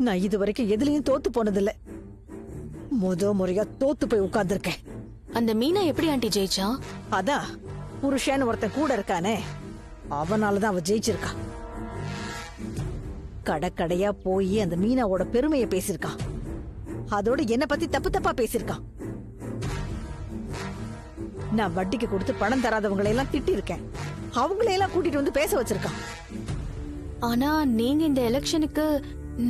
நான் இது வரைக்கும் எதுலயும் தோத்து போனதில்ல. முறையா தோத்து போய் உட்கார்ந்துருக்கேன். அந்த மீனா எப்படி ஆண்டி ஜெயிச்சா? அதான் புருஷன் ஒருத்தன் கூட இருக்கானே, அவனாலதான் அவ ஜெயிச்சிருக்கா. கடைக்கடையா போய் அந்த மீனாவோட பெருமையை பேசிருக்கான். அதோட என்ன பத்தி தப்பு தப்பா பேசிருக்கான். நான் வட்டிக்கு கொடுத்து பணம் தராதவங்களை எல்லாம் திட்டி இருக்கேன். அவங்களையெல்லாம் கூட்டிட்டு வந்து பேச வச்சிருக்கான். ஆனா நீங்க இந்த எலெக்ஷனுக்கு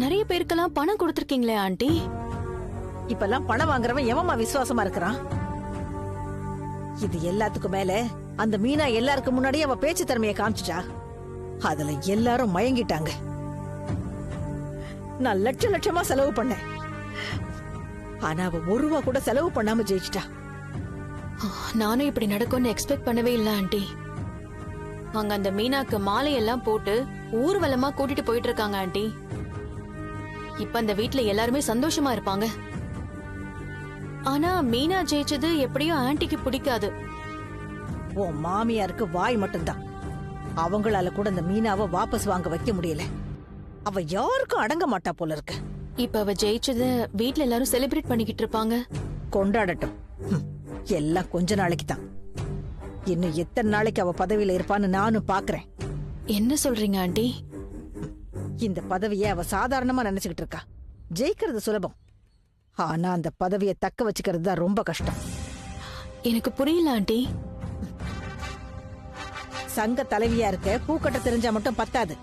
நிறைய பேருக்கெல்லாம் பணம் கொடுத்திருக்கீங்களே ஆண்டி. இப்பெல்லாம் பணம் வாங்குறவன் எவமா விசுவாசமா இருக்கிறான்? இது எல்லாத்துக்கும் மேல அந்த மீனா எல்லாருக்கும் முன்னாடியே அவ பேச்சு திறமையை காமிச்சிட்டா. அதுல எல்லாரும் மயங்கிட்டாங்க. நான் லட்சமா செலவு பண்ணேன். ஆனா அவ ₹1 கூட செலவு பண்ணாம ஜெயிச்சிட்டா. நானும் இப்படி நடக்கும்னு எக்ஸ்பெக்ட் பண்ணவே இல்ல ஆண்டி. அங்க அந்த மீனாக்கு மாலையெல்லாம் போட்டு ஊர்வலமா கூட்டிட்டு போயிட்டு இருக்காங்க ஆண்டி. இப்ப அந்த வீட்ல எல்லாருமே சந்தோஷமா இருப்பாங்க. ஆனா மீனா ஜெயிச்சது எப்படியோ ஆண்டிக்கு பிடிக்காது. உன் மாமியாருக்கு வாய் மட்டும்தான். அவங்களால கூட அந்த மீனாவை வாபஸ் வாங்க வைக்க முடியல. அவ யாருக்கும் அடங்க மாட்டா போல இருக்கு. இப்ப அவ ஜெயிச்சத வீட்ல எல்லாரும் செலிப்ரேட் பண்ணிக்கிட்டு இருப்பாங்க. கொண்டாடட்டும். எல்லாம் கொஞ்ச நாளைக்கு தான். இன்னும் எத்தனை நாளைக்கு அவ பதவியில இருப்பான்னு நானும் பாக்குறேன். என்ன சொல்றீங்க ஆண்டி? இந்த பதவியை அவ சாதாரணமா நினைச்சுக்கிட்டு இருக்கா. ஜெயிக்கிறது சுலபம். ஆனா அந்த பதவியை தக்க வச்சுக்கிறது தான் ரொம்ப கஷ்டம். எனக்கு புரியல ஆண்டி. சங்க தலைவியா இருக்க பூக்கட்ட தெரிஞ்சா மட்டும் பத்தாது.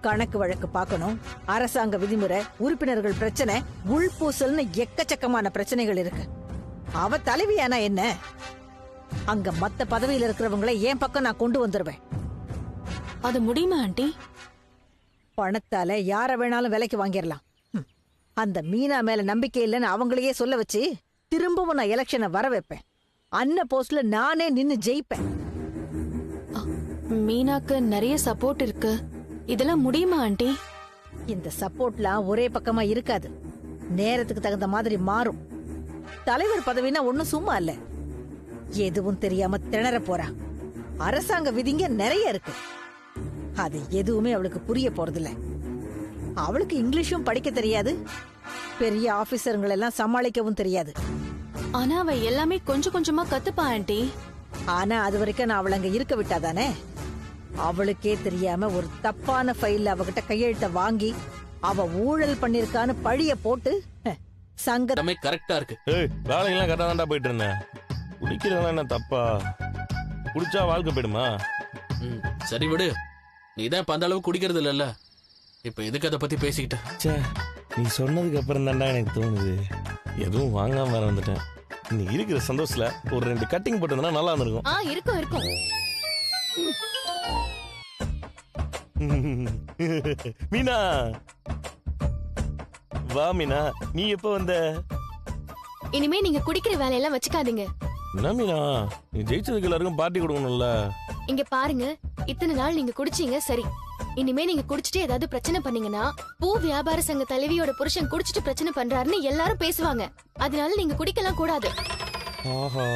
கணக்கு வழக்கு பார்க்கணும், அரசாங்க விதிமுறை, உறுப்பினர்கள் பிரச்சனை, உள்பூசல்னு எக்கச்சக்கமான பிரச்சனைகள் இருக்கு. அவ தலைவியானா என்ன? அங்க மத்த பதவியில இருக்கிறவங்களை என் பக்கம் நான் கொண்டு வந்துருவேன். அது முடியுமா ஆண்டி? பணத்தால யார வேணாலும் விலைக்கு வாங்கிடலாம். அந்த மீனா மேல நம்பிக்கை இல்லைன்னு அவங்களையே சொல்ல வச்சு திரும்பவும் நான் எலெக்ஷனை வர வைப்பேன். அன்ன போஸ்ட்ல நானே நின்னு ஜெயிப்பேன். மீனாக்கு நிறைய சப்போர்ட் இருக்கு. இதெல்லாம் முடியுமா ஆண்டி? இந்த சப்போர்ட்லாம் ஒரே பக்கமா இருக்காது. நேரத்துக்கு தகுந்த மாதிரி மாறும். தலைவர் பதவினா ஒண்ணும் சும்மா இல்ல. எதுவும் தெரியாம திணற போறா. அரசாங்க விதிங்க நிறைய இருக்கு. அது எதுவுமே அவளுக்கு புரிய போறதில்ல. அவளுக்கு இங்கிலீஷும் படிக்க தெரியாது. பெரிய ஆபீசருங்களை எல்லாம் சமாளிக்கவும் தெரியாது. ஆனா அவ எல்லாமே கொஞ்சம் கொஞ்சமா கத்துப்பா ஆண்டி. ஆனா அது வரைக்கும் நான் அவளை அங்க இருக்க விட்டாதானே? அவளுக்கே தெரியாம ஒரு தப்பான ஃபைல் அவகிட்ட கையெழுத்த வாங்கி அவ ஊழல் பண்ணிருக்கான்னு பழிய போட்டு சங்கமே கரெக்டா இருக்கு. வேலையெல்லாம் கரெக்டா தான்டா போயிட்டு இருந்தேன். குடிக்கிறதா என்ன தப்பா? குடிச்சா வாழ்க்கை போயிடுமா? சரி விடு. நீதான் இப்ப அந்த அளவு குடிக்கிறது இல்லல்ல. இப்ப எதுக்கு அதை பத்தி பேசிக்கிட்ட? நீ சொன்னதுக்கு அப்புறம் தான்டா எனக்கு தோணுது. எதுவும் வாங்காம வேற வந்துட்டேன். நீ இருக்கிற சந்தோஷத்துல ஒரு 2 கட்டிங் போட்டு நல்லா இருந்திருக்கும். இருக்கும் இருக்கும். மீனா வா. மீனா நீ எப்ப வந்த? இனிமே நீங்க குடிக்கிற வேலையெல்லாம் வச்சுக்காதீங்க. என்ன மீனா, நீ ஜெயிச்சதுக்கு எல்லாருக்கும் பார்ட்டி கொடுக்கணும்ல. இங்க பாருங்க, இத்தனை நாள் நீங்க குடிச்சீங்க சரி. இனிமே நீங்க குடிச்சிட்டு ஏதாவது பிரச்சனை பண்ணீங்கன்னா பூ வியாபார சங்க தலைவியோட புருஷன் குடிச்சிட்டு பிரச்சனை பண்றாருன்னு எல்லாரும் பேசுவாங்க. அதனால நீங்க குடிக்கலாம் கூடாது. ஆஹா,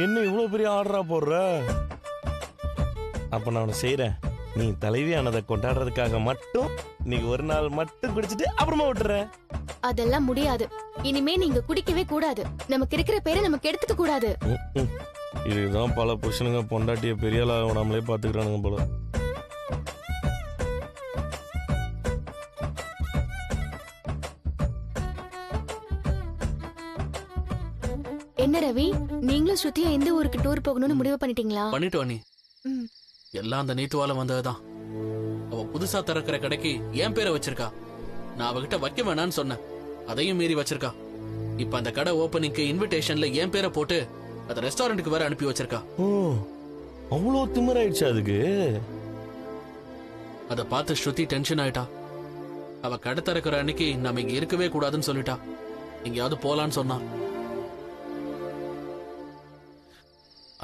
என்ன இவ்வளவு பெரிய ஆர்டரா போடுற? அப்ப நான் உனக்கு செய்யறேன். நீ தலைவியானதை கொண்டாடுறதுக்காக மட்டும் இன்னைக்கு ஒரு நாள் மட்டும் குடிச்சிட்டு அப்புறமா விட்டுறேன். அதெல்லாம் முடியாது. இனிமே நீங்க குடிக்கவே கூடாது. நமக்கு இருக்கிற பேரை நமக்கு எடுத்துக்க கூடாது. இதுதான் பல புருஷனுங்க பொண்டாட்டிய பெரிய ஆளா விடாமலே பாத்துக்கிறானுங்க போல. என்ன ரவி, நீங்களும் ஸ்ருதியா எந்த ஊருக்கு டூர் போகணும்னு முடிவு பண்ணிட்டீங்களா? பண்ணிட்டு நீ எல்லாம் அந்த நீத்துவால வந்ததுதான். அவ புதுசா திறக்கிற கடைக்கு என் பேரை வச்சிருக்கா. நான் அவகிட்ட வைக்க வேணான்னு சொன்னேன். அதையும் மீறி வச்சிருக்கா. இப்ப அந்த கடை ஓபனிங்க்கு இன்விடேஷன்ல என் பேரை போட்டு அந்த ரெஸ்டாரண்ட்டுக்கு வேற அனுப்பி வச்சிருக்கா. ஓ, அவ்வளோ திமிராயிடுச்சு அதுக்கு. அத பார்த்து ஸ்ருதி டென்ஷன் ஆயிட்டா. அவ கடை திறக்கிற அன்னைக்கு நாம இங்க இருக்கவே கூடாதுன்னு சொல்லிட்டா. எங்கேயாவது போலான்னு சொன்னா.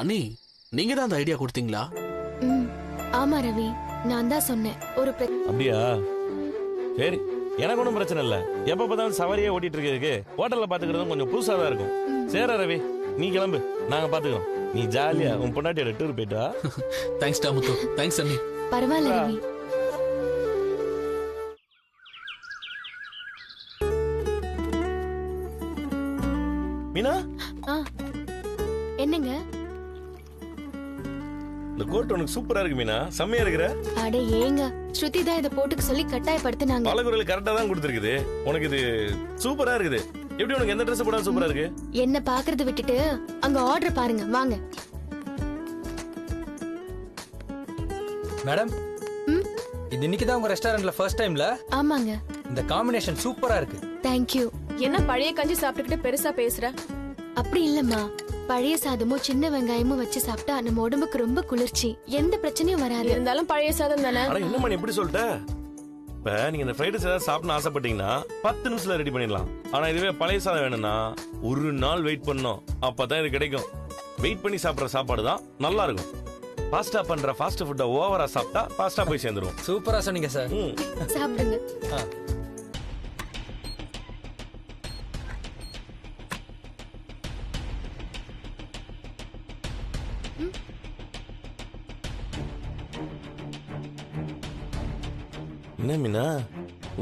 அண்ணி, நீங்க தான் அந்த ஐடியா கொடுத்தீங்களா? ஆமா ரவி, நான் தான் சொன்னேன். அப்படியா? சரி, எனக்கு ஒன்றும் பிரச்சனை இல்லை. எப்ப பார்த்தாலும் சவாரியே ஓட்டிட்டு இருக்கிறதுக்கு ஹோட்டல்ல பாத்துக்கிறதும் கொஞ்சம் புதுசா தான் இருக்கும். சரி ரவி, நீ கிளம்பு, நாங்க பாத்துக்கிறோம். நீ ஜாலியா உன் பொண்டாட்டியோட டூர் போயிட்டு வா. தேங்க்ஸ் டாமுத்து. தேங்க்ஸ் அண்ணி. பரவாயில்ல ரவி. மீனா ஆ. என்னங்க? இந்த கோட் உனக்கு சூப்பரா இருக்கு மீனா, செம்மையா இருக்கிற. அட ஏங்க, ஸ்ருதி தான் இதை போட்டுக்க சொல்லி கட்டாயப்படுத்தினாங்க. பலகுரல் கரெக்டா தான் கொடுத்துருக்குது. உனக்கு இது சூப்பரா இருக்குது. எப்படி உனக்கு எந்த ட்ரெஸ் போட்டா சூப்பரா இருக்கு? என்ன பாக்குறத விட்டுட்டு அங்க ஆர்டர் பாருங்க, வாங்க. மேடம், ம்? இது இன்னைக்கு தான் உங்க ரெஸ்டாரண்ட்ல ஃபர்ஸ்ட் டைம்ல? ஆமாங்க. இந்த காம்பினேஷன் சூப்பரா இருக்கு. தேங்க்யூ. என்ன பழைய கஞ்சி சாப்பிட்டுக்கிட்டு பெருசா பேசுற? அப்படி இல்லம்மா, பழைய சாதமும் சின்ன வெங்காயமும் வச்சு சாப்பிட்டா நம்ம உடம்புக்கு ரொம்ப குளிர்ச்சி, எந்த பிரச்சனையும் வராது. இருந்தாலும் பழைய சாதம் தானே. ஆனா என்னம்மா நீ எப்படி சொல்லிட்ட? இப்ப நீங்க இந்த ஃப்ரைட் ரைஸ் ஏதாவது சாப்பிடணும்னு ஆசைப்பட்டீங்கன்னா 10 நிமிஷத்துல ரெடி பண்ணிடலாம். ஆனா இதுவே பழைய சாதம் வேணும்னா ஒரு நாள் வெயிட் பண்ணணும், அப்பதான் இது கிடைக்கும். வெயிட் பண்ணி சாப்பிடுற சாப்பாடு தான் நல்லா இருக்கும். ஃபாஸ்டா பண்ற ஃபாஸ்ட் ஃபுட்டை ஓவரா சாப்பிட்டா ஃபாஸ்டா போய் சேர்ந்துரும். சூப்பரா சொன்னீங்க சார். சாப்பிடுங்க. என்ன மீனா,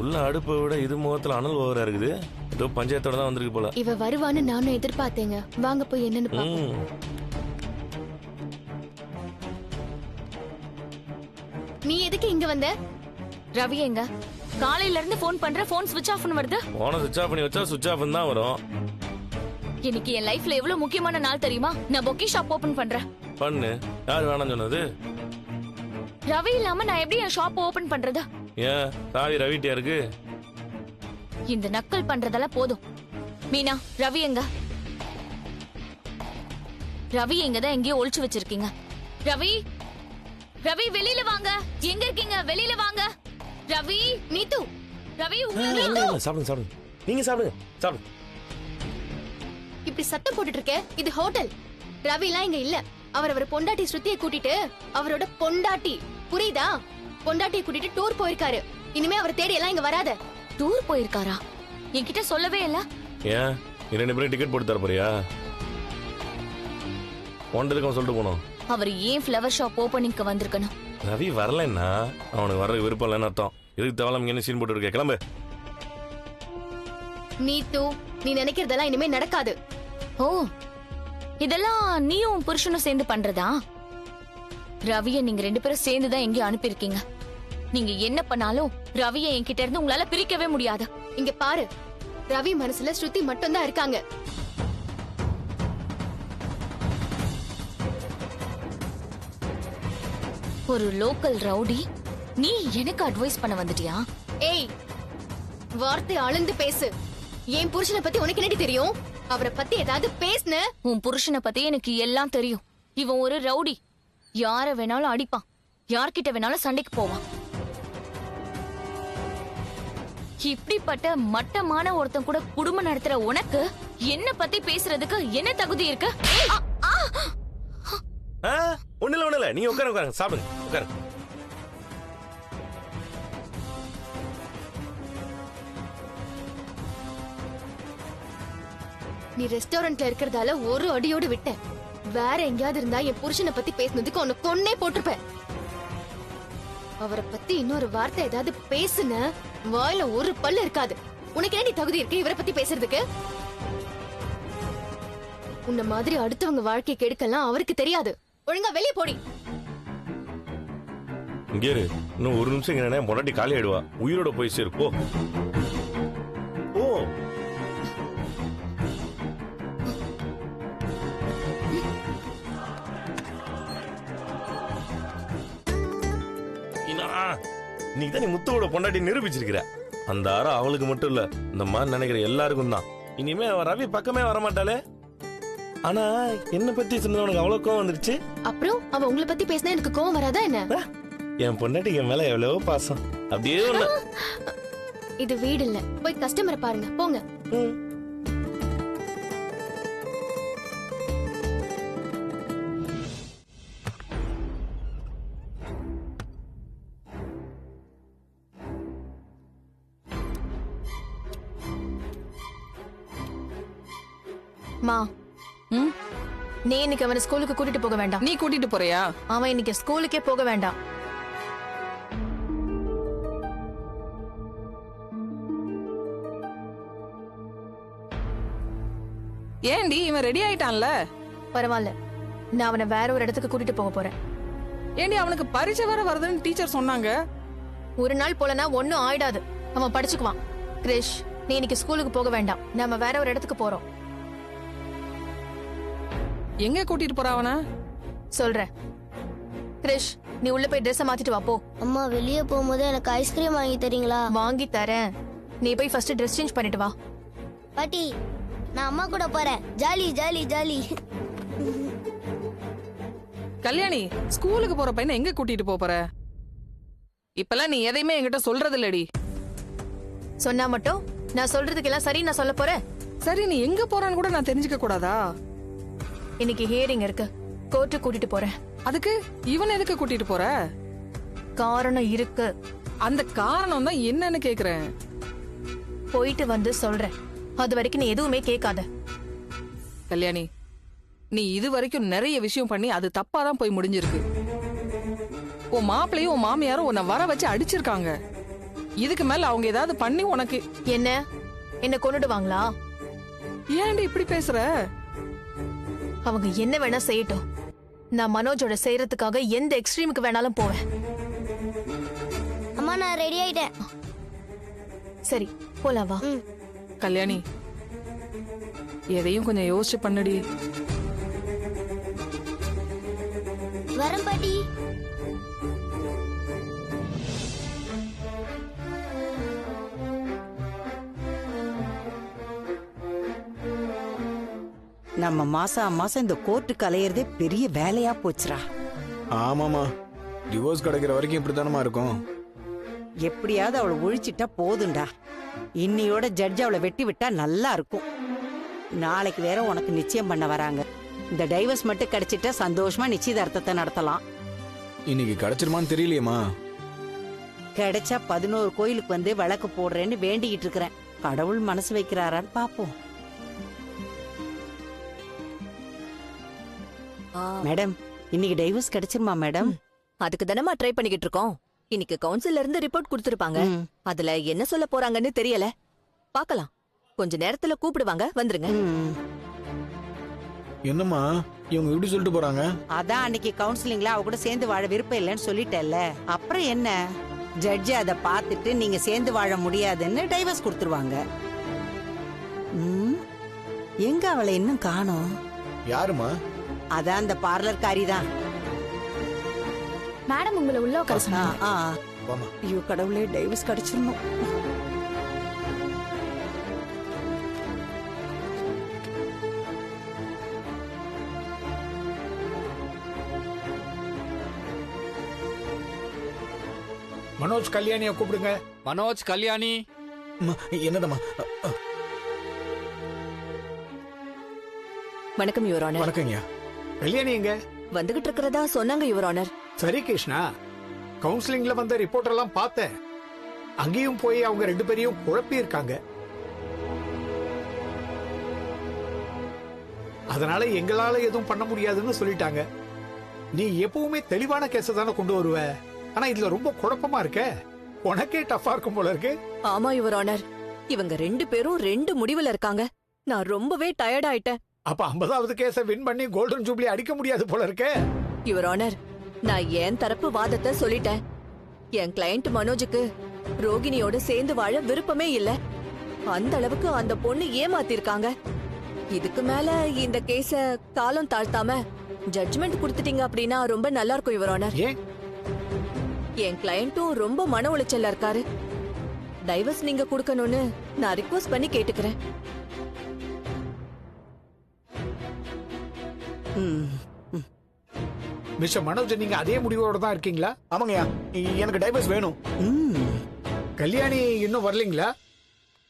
உள்ள அடுப்பை விட இது முகத்துல அனல் ஓவரா இருக்குது. ஏதோ பஞ்சாயத்தோட தான் வந்திருக்கு போல. இவ வருவான்னு நானும் எதிர்பார்த்தேங்க. வாங்க போய் என்னன்னு பாப்போம். ம். நீ எதுக்கு இங்க வந்த? ரவி எங்க? காலையில இருந்து போன் பண்ற, போன் ஸ்விட்ச் ஆஃப்னு வருது. போனை சுவிட்ச் ஆஃப் பண்ணி வச்சா சுவிட்ச் ஆஃப் தான் வரும். இன்னைக்கு என் லைஃப்ல எவ்வளவு முக்கியமான நாள் தெரியுமா? நான் பொக்கே ஷாப் ஓபன் பண்றேன். பண்ணு. யார் வேணாம்னு சொன்னது? ரவி இல்லாம நான் எப்படி என் ஷாப் ஓபன் பண்றது? ஏன் சாவி ரவிட்டியா இருக்கு? இந்த நக்கல் பண்றதெல்லாம் போதும். மீனா, ரவி எங்க? ரவி எங்க தான் எங்கேயோ ஒளிச்சு வச்சிருக்கீங்க. ரவி, ரவி வெளியில வாங்க. எங்க இருக்கீங்க? வெளியில வாங்க. ரவி, நீத்து, ரவி சாப்பிடுங்க சாப்பிடுங்க, நீங்க சாப்பிடுங்க சாப்பிடுங்க. இப்படி சத்தம் போட்டுட்டு இருக்க, இது ஹோட்டல். ரவி எல்லாம் இங்க இல்ல. அவர் பொண்டாட்டி ஸ்ருதியை கூட்டிட்டு, அவரோட பொண்டாட்டி, புரியுதா, பொண்டாட்டியை கூட்டிட்டு டூர் போயிருக்காரு. இனிமே அவர் தேடி எல்லாம் இங்க வராத. டூர் போயிருக்காரா? என்கிட்ட சொல்லவே இல்ல. ஏன் நீ 2 பேரும் டிக்கெட் போட்டு தர போறியா? ஒன்றதுக்கும் சொல்லிட்டு போனோம். அவர் ஏன் ஃப்ளவர் ஷாப் ஓபனிங்க்கு வந்திருக்கணும்? ரவி வரலன்னா அவனுக்கு வர விருப்பம் இல்லைன்னு அர்த்தம். எதுக்கு தேவலாம் என்ன சீன் போட்டு இருக்க? கிளம்பு. நீத்து, நீ நினைக்கிறதெல்லாம் இனிமே நடக்காது. ஓ, இதெல்லாம் நீயும் உன் புருஷனும் சேர்ந்து பண்றதா? ரவிய நீங்க 2 பேரும் சேர்ந்து தான் எங்கேயும் அனுப்பியிருக்கீங்க. நீங்க என்ன பண்ணாலும் ரவிய என்கிட்ட இருந்து உங்களால பிரிக்கவே முடியாது. இங்க பாரு, ரவி மனசுல ஸ்ருதி மட்டும் தான் இருக்காங்க. ஒரு லோக்கல் ரவுடி நீ எனக்கு அட்வைஸ் பண்ண வந்துட்டியா? ஏய், வார்த்தை அளந்து பேசு. என் புருஷனை பத்தி உனக்கு என்னடி தெரியும்? அவரை பத்தி ஏதாவது பேசுன? உன் புருஷனை பத்தி எனக்கு எல்லாம் தெரியும். இவன் ஒரு ரவுடி. யார வேணாலும் அடிப்பான், யார்கிட்ட வேணாலும் சண்டைக்கு போவான். இப்படிப்பட்ட மட்டமான ஒருத்தன் கூட குடும்பம் நடத்துற உனக்கு என்ன பத்தி பேசுறதுக்கு என்ன தகுதி இருக்கு? ஒண்ணு இல்ல, நீங்க உட்காருங்க, சாப்பிடுங்க, உட்காருங்க. நீ ரெஸ்டாரண்ட்ல இருக்கிறதால ஒரு அடியோடு விட்டேன். வேற எங்கேயாவது இருந்தா என் புருஷனை பத்தி பேசுனதுக்கு உன்னை கொன்னே போட்டிருப்பேன். அவரை பத்தி இன்னொரு வார்த்தை ஏதாவது பேசுன, வாயில ஒரு பல்லு இருக்காது. உனக்கு என்ன தகுதி இருக்கு இவரை பத்தி பேசுறதுக்கு? உன்ன மாதிரி அடுத்தவங்க வாழ்க்கை கெடுக்கலாம் அவருக்கு தெரியாது. ஒழுங்கா வெளியே போடி. இங்கே இரு. இன்னும் 1 நிமிஷம் இங்க பொண்டாட்டி காலி ஆயிடுவா. உயிரோட போய் சேரு போ. ஓ, நீ தான் நீ முத்துவோட பொண்டாட்டி நிரூபிச்சிருக்கிற. அந்த ஆரம் அவளுக்கு மட்டும் இல்ல, இந்த மாதிரி நினைக்கிற எல்லாருக்கும் தான். இனிமே அவ ரவி பக்கமே வரமாட்டாளே. ஆனா என்ன பத்தி சொன்னது உனக்கு அவ்வளவு கோவம் வந்துருச்சு? அப்புறம் அவ உங்களை பத்தி பேசினா எனக்கு கோவம் வராதா என்ன? என் பொண்டாட்டிக்கு மேல எவ்வளவோ பாசம். அப்படியே ஒண்ணு. இது வீடு இல்ல, போய் கஸ்டமரை பாருங்க, போங்க. மா, நீ இன்னைக்கு அவனை ஸ்கூலுக்கு கூட்டிட்டு போக வேண்டாம். நீ கூட்டிட்டு போறியா? அவன் இன்னைக்கு ஸ்கூலுக்கே போக வேண்டாம். ஏண்டி இவன் ரெடி ஆயிட்டான்ல? பரவாயில்ல, நான் அவனை வேற ஒரு இடத்துக்கு கூட்டிட்டு போக போறேன். ஏண்டி அவனுக்கு பரீட்சை வேற வருதுன்னு டீச்சர் சொன்னாங்க. ஒரு நாள் போலனா ஒன்னும் ஆயிடாது, அவன் படிச்சுக்குவான். கிரிஷ், நீ இன்னைக்கு ஸ்கூலுக்கு போக வேண்டாம், நாம வேற ஒரு இடத்துக்கு போறோம். எங்க கூட்டிட்டு போற அவன? சொல்றேன். கிரிஷ், நீ உள்ள போய் ட்ரெஸ் மாத்திட்டு வா போ. அம்மா வெளியே போகும்போது எனக்கு ஐஸ்கிரீம் வாங்கி தரீங்களா? வாங்கி தரேன், நீ போய் ஃபர்ஸ்ட் ட்ரெஸ் சேஞ்ச் பண்ணிட்டு வா. பாட்டி, நான் அம்மா கூட போறேன். Jolly jolly jolly. கல்யாணி, ஸ்கூலுக்கு போற பையனை எங்க கூட்டிட்டு போற? இப்பெல்லாம் நீ எதையுமே என்கிட்ட சொல்றது இல்லடி. சொன்னா மட்டும் நான் சொல்றதுக்கெல்லாம் சரி நான் சொல்ல போறேன். சரி, நீ எங்க போறான்னு கூட நான் தெரிஞ்சுக்க கூடாதா? இன்னைக்கு ஹியரிங் இருக்கு, கோர்ட்டு கூட்டிட்டு போறேன். அதுக்கு இவன் எதுக்கு கூட்டிட்டு போற? காரணம் இருக்கு, அந்த காரணம் தான் என்னன்னு கேக்குறேன். போயிட்டு வந்து சொல்றேன். அது வரைக்கும் நீ எதுவுமே கேட்காத. கல்யாணி, நீ இது வரைக்கும் நிறைய விஷயம் பண்ணி அது தப்பாதான் போய் முடிஞ்சிருக்கு. உன் மாப்பிளையும் உன் மாமியாரும் உன்னை வர வச்சு அடிச்சிருக்காங்க. இதுக்கு மேல அவங்க ஏதாவது பண்ணி உனக்கு என்ன கொன்னுடுவாங்களா? ஏன்டி இப்படி பேசுற? அவங்க என்ன வேணா செய்யட்டும், நான் மனோஜோட செய்யறதுக்காக எந்த எக்ஸ்ட்ரீமுக்கு வேணாலும் போவேன். அம்மா, நான் ரெடி ஆயிட்டேன். சரி, போலாம் வா. கல்யாணி, எதையும் கொஞ்சம் யோசிச்சு பண்ணுடி. வரேன் பாட்டி. நம்ம மாசம் மாசம் இந்த கோர்ட்டுக்கு அலையறதே பெரிய வேலையா போச்சுடா. ஆமாமா, டிவோர்ஸ் கிடைக்கிற வரைக்கும் இப்படித்தானமா இருக்கும். எப்படியாவது அவளை ஒழிச்சிட்டா போதும்டா. இன்னையோட ஜட்ஜ் அவளை வெட்டி விட்டா நல்லா இருக்கும். நாளைக்கு வேற உனக்கு நிச்சயம் பண்ண வராங்க. இந்த டைவர்ஸ் மட்டும் கிடைச்சிட்டா சந்தோஷமா நிச்சயதார்த்தத்தை நடத்தலாம். இன்னைக்கு கிடைச்சிருமான்னு தெரியலையேம்மா. கிடைச்சா 11 கோயிலுக்கு வந்து விளக்கு போடுறேன்னு வேண்டிக்கிட்டு இருக்கிறேன். கடவுள் மனசு வைக்கிறாரான்னு பாப்போம். மேடம், இன்னைக்கு டைவர்ஸ் கிடைச்சிருமா மேடம்? அதுக்கு தானமா ட்ரை பண்ணிக்கிட்டு இருக்கோம். இன்னைக்கு கவுன்சில்ல இருந்து ரிப்போர்ட் கொடுத்திருப்பாங்க. அதுல என்ன சொல்ல போறாங்கன்னு தெரியல, பாக்கலாம். கொஞ்ச நேரத்துல கூப்பிடுவாங்க, வந்துருங்க. என்னம்மா இவங்க இப்படி சொல்லிட்டு போறாங்க? அதான் அன்னைக்கு கவுன்சிலிங்ல அவ கூட சேர்ந்து வாழ விருப்பம் இல்லைன்னு சொல்லிட்டேல்ல. அப்புறம் என்ன, ஜட்ஜ் அதை பார்த்துட்டு நீங்க சேர்ந்து வாழ முடியாதுன்னு டைவர்ஸ் கொடுத்துருவாங்க. எங்க அவளை இன்னும் காணோம்? யாருமா? அதான் அந்த பார்லர் காரி தான். மேடம் உங்களை உள்ள உட்கார சொன்னாங்க. வாமா. ஐயோ கடவுளே, டைவர்ஸ் கிடைச்சிடணும். மனோஜ், கல்யாணிய கூப்பிடுங்க. மனோஜ், கல்யாணி. என்னதம்மா? வணக்கம் யுவர் ஆனர். வணக்கங்கய்யா. கல்யாணி எங்க? வந்துகிட்டு இருக்கிறதா சொன்னாங்க யுவர் ஆனர். சரி கிருஷ்ணா, கவுன்சிலிங்ல வந்த ரிப்போர்ட் எல்லாம் பார்த்தேன். அங்கேயும் போய் அவங்க 2 பேரையும் குழப்பி இருக்காங்க. அதனால எங்களால எதுவும் பண்ண முடியாதுன்னு சொல்லிட்டாங்க. நீ எப்பவுமே தெளிவான கேஸ் தானே கொண்டு வருவ. ஆனா இதுல ரொம்ப குழப்பமா இருக்க. உனக்கே டஃபா இருக்கும் போல இருக்கு. ஆமா யுவர் ஆனர், இவங்க 2 பேரும் 2 முடிவுல இருக்காங்க. நான் ரொம்பவே டயர்ட் ஆயிட்டேன். அப்ப 50வது கேஸ வின் பண்ணி கோல்டன் ஜூப்ளி அடிக்க முடியாது போல இருக்கே. யுவர் ஆனர், நான் என் தரப்பு வாதத்தை சொல்லிட்டேன். என் கிளையண்ட் மனோஜுக்கு ரோகிணியோட சேர்ந்து வாழ விருப்பமே இல்ல. அந்த அளவுக்கு அந்த பொண்ணு ஏமாத்திருக்காங்க. இதுக்கு மேல இந்த கேஸ காலம் தாழ்த்தாம ஜட்ஜ்மெண்ட் கொடுத்துட்டீங்க அப்படின்னா ரொம்ப நல்லா இருக்கும் யுவர் ஆனர். என் கிளையண்ட்டும் ரொம்ப மன உளைச்சல்ல இருக்காரு. டைவர்ஸ் நீங்க கொடுக்கணும்னு நான் ரிக்வெஸ்ட் பண்ணி கேட்டுக்கிறேன். மிஸ்டர் மனோஜ், நீங்க அதே முடிவோட தான் இருக்கீங்களா? ஆமாங்கய்யா, எனக்கு டைவர்ஸ் வேணும். கல்யாணி இன்னும் வரலீங்களா?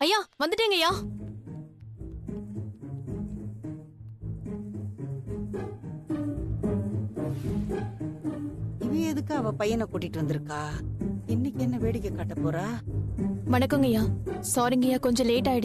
ஐயா, வந்துட்டேங்க ஐயா. இவ எதுக்கு அவ பையனை கூட்டிட்டு வந்திருக்கா? இன்னைக்கு என்ன வேடிக்கை காட்ட போறா? வணக்கங்க ஐயா. சாரிங்க ஐயா, கொஞ்சம் லேட் ஆயிடுச்சு.